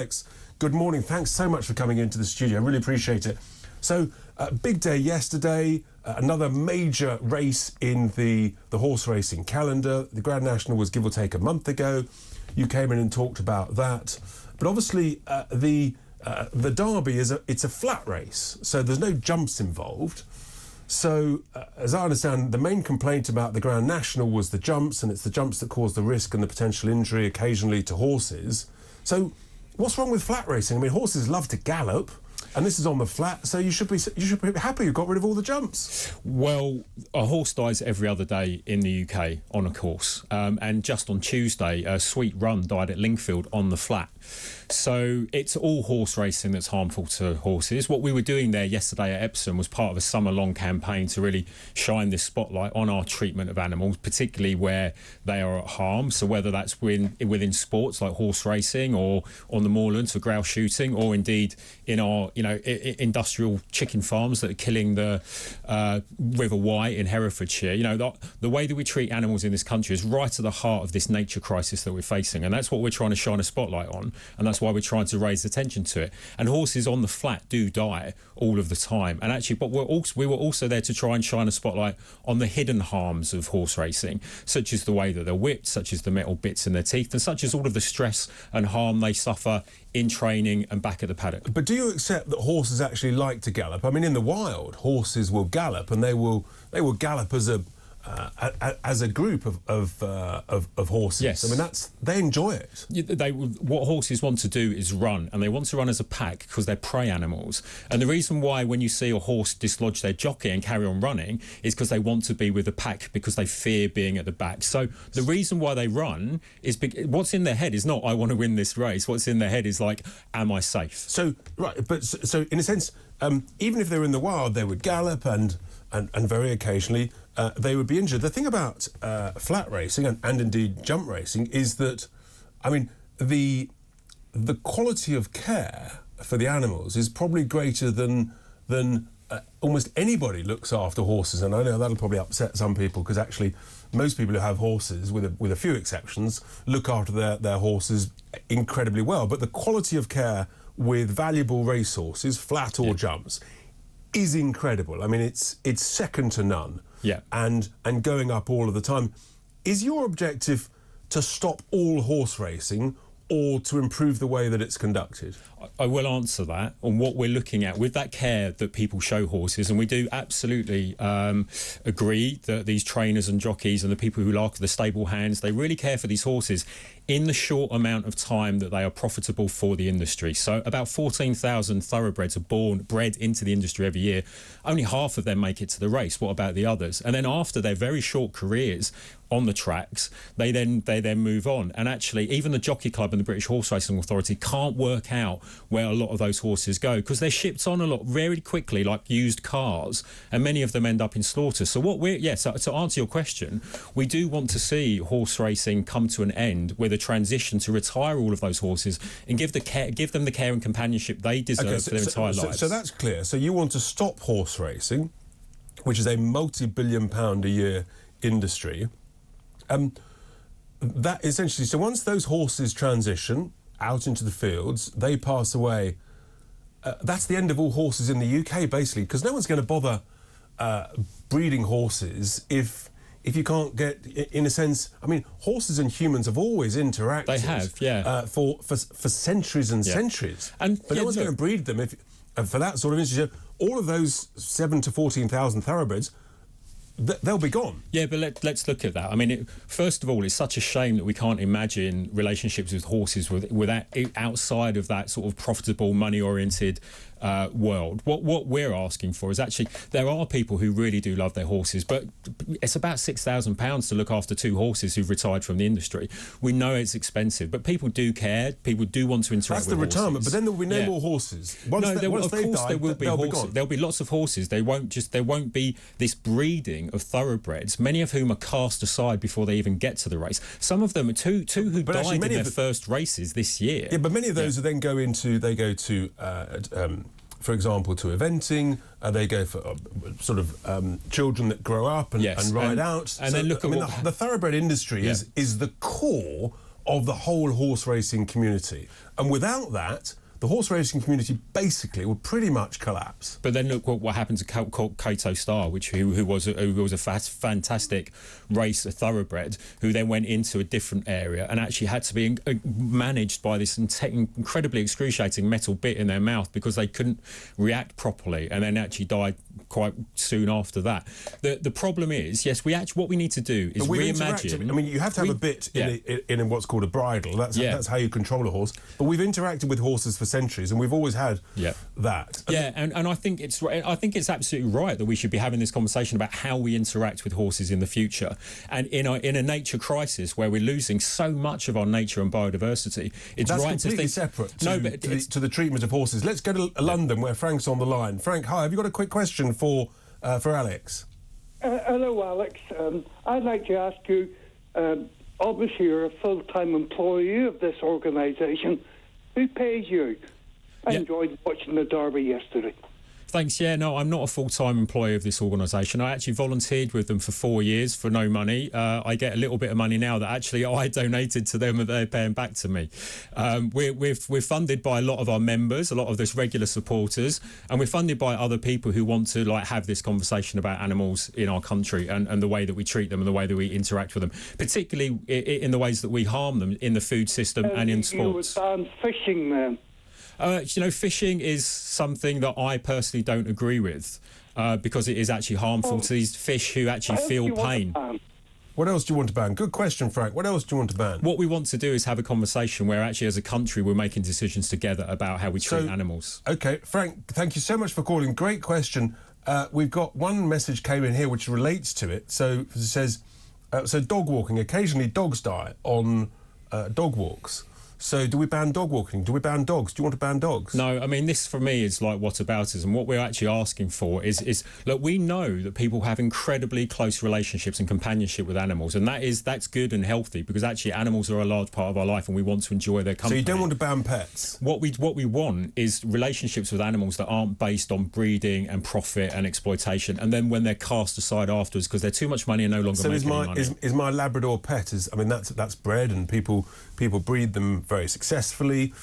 Alex, good morning. Thanks so much for coming into the studio. I really appreciate it. So, big day yesterday, another major race in the horse racing calendar. The Grand National was give or take a month ago. You came in and talked about that. But obviously, the Derby it's a flat race, so there's no jumps involved. So, as I understand, the main complaint about the Grand National was the jumps, and it's the jumps that cause the risk and the potential injury occasionally to horses. So, what's wrong with flat racing? I mean, horses love to gallop, and this is on the flat, so you should be happy you got rid of all the jumps. Well, a horse dies every other day in the UK on a course, and just on Tuesday, a Sweet Run died at Lingfield on the flat. So it's all horse racing that's harmful to horses. What we were doing there yesterday at Epsom was part of a summer-long campaign to really shine this spotlight on our treatment of animals, particularly where they are at harm. So whether that's within sports like horse racing, or on the moorlands for grouse shooting, or indeed in our industrial chicken farms that are killing the River Wye in Herefordshire. The way that we treat animals in this country is right at the heart of this nature crisis that we're facing, and that's what we're trying to shine a spotlight on. And that's why we're trying to raise attention to it. And horses on the flat do die all of the time. And actually, but we were also there to try and shine a spotlight on the hidden harms of horse racing, such as the way that they're whipped, such as the metal bits in their teeth, and such as all of the stress and harm they suffer in training and back at the paddock. But do you accept that horses actually like to gallop? I mean, in the wild, horses will gallop, and they will gallop as a group of horses. Yes. I mean, they enjoy it. What horses want to do is run, and they want to run as a pack because they're prey animals. And the reason why when you see a horse dislodge their jockey and carry on running is because they want to be with the pack, because they fear being at the back. So the reason why they run is what's in their head is not, I want to win this race. What's in their head is like, am I safe? So, right, but so in a sense, even if they were in the wild, they would gallop and very occasionally they would be injured. The thing about flat racing and indeed jump racing is that, I mean, the quality of care for the animals is probably greater than almost anybody looks after horses. And I know that'll probably upset some people, because actually most people who have horses, with a few exceptions, look after their horses incredibly well. But the quality of care with valuable racehorses, flat or jumps, is incredible. I mean, it's second to none. Yeah. And going up all of the time. Is your objective to stop all horse racing, or to improve the way that it's conducted? I will answer that on what we're looking at with that care that people show horses, and we do absolutely agree that these trainers and jockeys and the people who look after the stable hands, they really care for these horses in the short amount of time that they are profitable for the industry. So about 14,000 thoroughbreds are bred into the industry every year. Only half of them make it to the race. What about the others? And then after their very short careers on the tracks, they then move on. And actually, even the Jockey Club and the British Horse Racing Authority can't work out where a lot of those horses go, because they're shipped on a lot very quickly, like used cars, and many of them end up in slaughter. So to answer your question, we do want to see horse racing come to an end with a transition to retire all of those horses and give them the care and companionship they deserve for their entire lives. So that's clear. So you want to stop horse racing, which is a multi-billion-pound a year industry. That essentially, so once those horses transition out into the fields, they pass away. That's the end of all horses in the UK, basically, because no one's going to bother breeding horses if you can't get, in a sense. I mean, horses and humans have always interacted. They have, yeah, for centuries and centuries. But no one's going to breed them for that sort of industry. All of those 7,000 to 14,000 thoroughbreds, they'll be gone. Yeah, but let's look at that. I mean, first of all, it's such a shame that we can't imagine relationships with horses without outside of that sort of profitable, money-oriented world. What we're asking for is actually, there are people who really do love their horses, but it's about £6,000 to look after two horses who've retired from the industry. We know it's expensive, but people do care. People do want to interact with horses. That's the retirement, but then there will be no more horses. There'll be lots of horses. There won't be this breeding of thoroughbreds, many of whom are cast aside before they even get to the race. Some of them are two who died in their first races this year. Yeah, but many of those then go to for example, to eventing. They go for children that grow up and ride out. And then look at the thoroughbred industry is the core of the whole horse racing community. And without that, the horse racing community basically would pretty much collapse. But then look what happened to Kato Star, who was a fantastic race, a thoroughbred, who then went into a different area and actually had to be managed by this incredibly excruciating metal bit in their mouth because they couldn't react properly, and then actually died quite soon after that. The problem is, yes, what we need to do is reimagine. I mean, you have to have a bit in what's called a bridle. That's how you control a horse. But we've interacted with horses for centuries, and we've always had that. And I think it's absolutely right that we should be having this conversation about how we interact with horses in the future. And in a nature crisis where we're losing so much of our nature and biodiversity, it's that's right to think separate to the treatment of horses. Let's go to London, where Frank's on the line. Frank, hi. Have you got a quick question for Alex? Hello, Alex. I'd like to ask you. Obviously, you're a full-time employee of this organisation. Who pays you? I enjoyed watching the Derby yesterday. Thanks. Yeah, no, I'm not a full-time employee of this organisation. I actually volunteered with them for 4 years for no money. I get a little bit of money now that actually I donated to them and they're paying back to me. We're funded by a lot of our members, a lot of those regular supporters, and we're funded by other people who want to have this conversation about animals in our country and the way that we treat them and the way that we interact with them, particularly in the ways that we harm them in the food system and in sports. You would ban fishing then? Fishing is something that I personally don't agree with because it is actually harmful to these fish who actually feel pain. What else do you want to ban? Good question, Frank. What else do you want to ban? What we want to do is have a conversation where actually as a country we're making decisions together about how we treat animals. OK, Frank, thank you so much for calling. Great question. We've got one message came in here which relates to it. So it says, dog walking. Occasionally dogs die on dog walks. So do we ban dog walking? Do we ban dogs? Do you want to ban dogs? No, I mean, this for me is like whataboutism. What we're actually asking for is look, we know that people have incredibly close relationships and companionship with animals, and that's good and healthy because actually animals are a large part of our life and we want to enjoy their company. So you don't want to ban pets? What we want is relationships with animals that aren't based on breeding and profit and exploitation, and then when they're cast aside afterwards because they're too much money and no longer making any money. Is my Labrador pet? I mean, that's bred and people breed them very successfully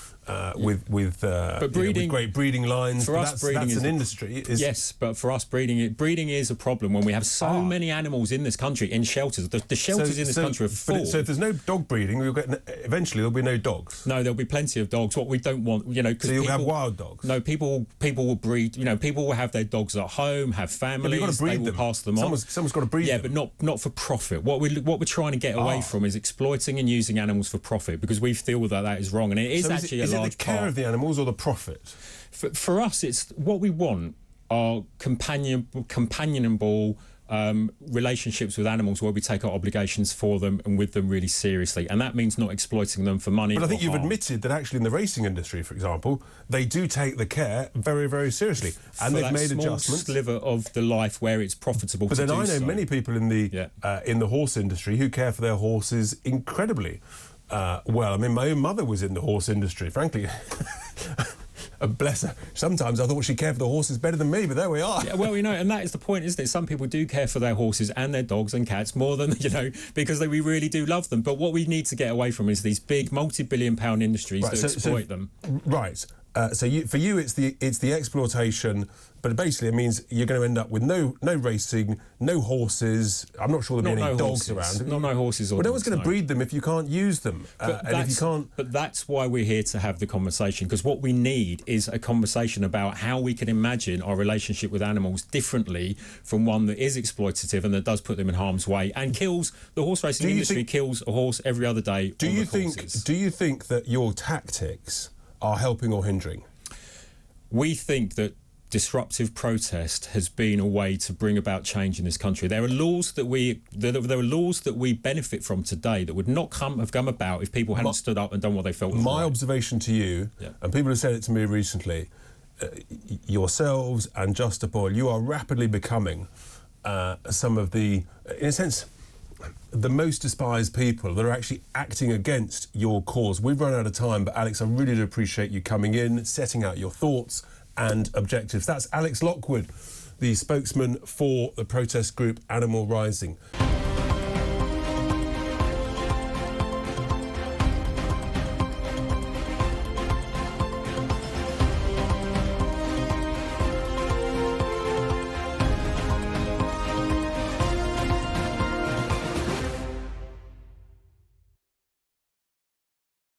with great breeding lines. For us, breeding is an industry. Yes, but for us, breeding is a problem when we have so many animals in this country in shelters. The shelters in this country are full. So if there's no dog breeding, eventually there'll be no dogs. No, there'll be plenty of dogs. What we don't want, so you'll have wild dogs. No, people will breed. People will have their dogs at home, have families. You've got to breed them. Pass them on. Someone's got to breed them. Yeah, but not for profit. What we're trying to get away from is exploiting and using animals for profit because we feel that is wrong, and it is actually a large part. Is it the care of the animals or the profit? For us, it's what we want are companionable relationships with animals where we take our obligations for them and with them really seriously, and that means not exploiting them for money. But I think you've admitted that actually in the racing industry, for example, they do take the care very, very seriously, and they've made adjustments. Sliver of the life where it's profitable. But then I know many people in the horse industry who care for their horses incredibly well. I mean, my own mother was in the horse industry, frankly. Bless her. Sometimes I thought she cared for the horses better than me, but there we are. Yeah, well, and that is the point, isn't it? Some people do care for their horses and their dogs and cats more than, because we really do love them. But what we need to get away from is these big multi-billion-pound industries that exploit them. Right. For you, it's the exploitation, but basically it means you're going to end up with no racing, no horses. I'm not sure there'll be any dogs around. No horses. But no one's going to breed them if you can't use them. But that's why we're here to have the conversation, because what we need is a conversation about how we can imagine our relationship with animals differently from one that is exploitative and that does put them in harm's way and kills the horse racing industry. Kills a horse every other day. Do you think that your tactics are helping or hindering? We think that disruptive protest has been a way to bring about change in this country. There are laws that we benefit from today that would not have come about if people hadn't stood up and done what they felt was my right. observation to you, and people have said it to me recently, yourselves and Justapol, you are rapidly becoming some of the, in a sense, the most despised people that are actually acting against your cause. We've run out of time, but Alex, I really do appreciate you coming in, setting out your thoughts and objectives. That's Alex Lockwood, the spokesman for the protest group Animal Rising.